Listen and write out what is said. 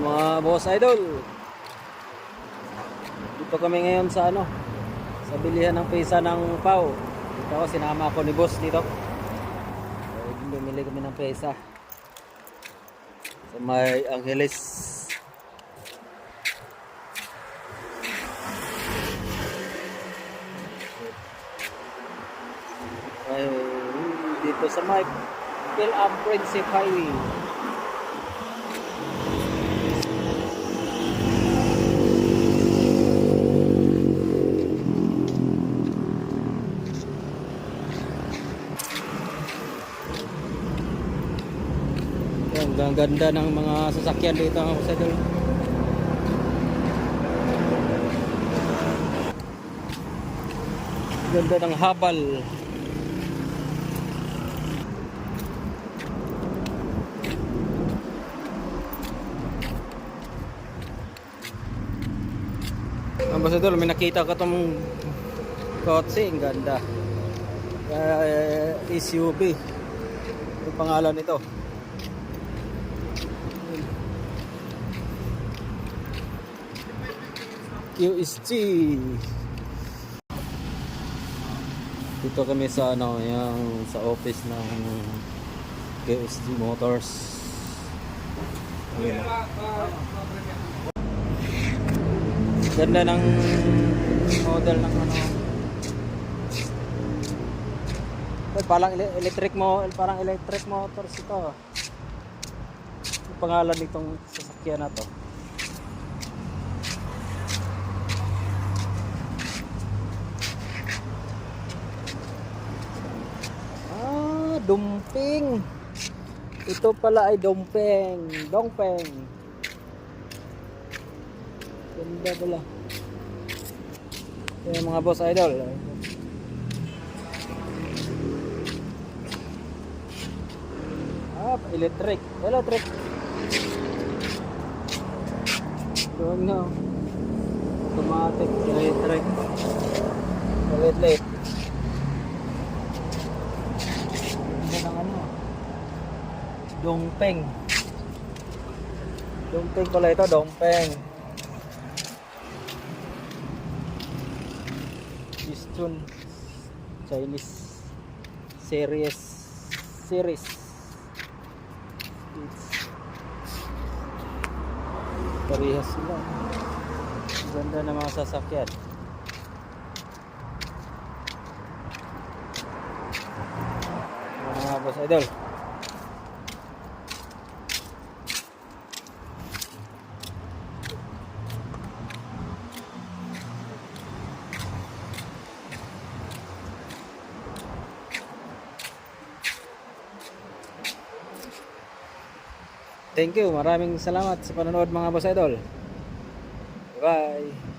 mga boss idol. Dito kami ngayon sa sa bilihan ng pesa ng Pau. Dito ako, sinama ako ni boss dito. Bumili kami ng pesa sa may Angeles. Ay, dito sa may Phil-Am Principe Highway. Ang ganda ng mga sasakyan dito mga kasadol. Ganda ng habal. Ang kasadol, may nakita ko itong kotse. Ang ganda. SUV. Yung pangalan nito. QST. Dito kami sa yung sa office ng QST Motors. Ayan. Ganda ng model ng parang electric motors ito. Yung pangalan nitong sasakyan na to. Dumping. Ito pala ay Dongpeng. Ganda pala. Yung mga boss idol. Electric. Doon na. Automatic electric. Late. Dongpeng pala ito, Dongpeng. Piston Chinese series. Parehas sila. Ganda ng mga sasakyan. Mga boss idol, thank you. Maraming salamat sa panonood mga boss idol. Bye.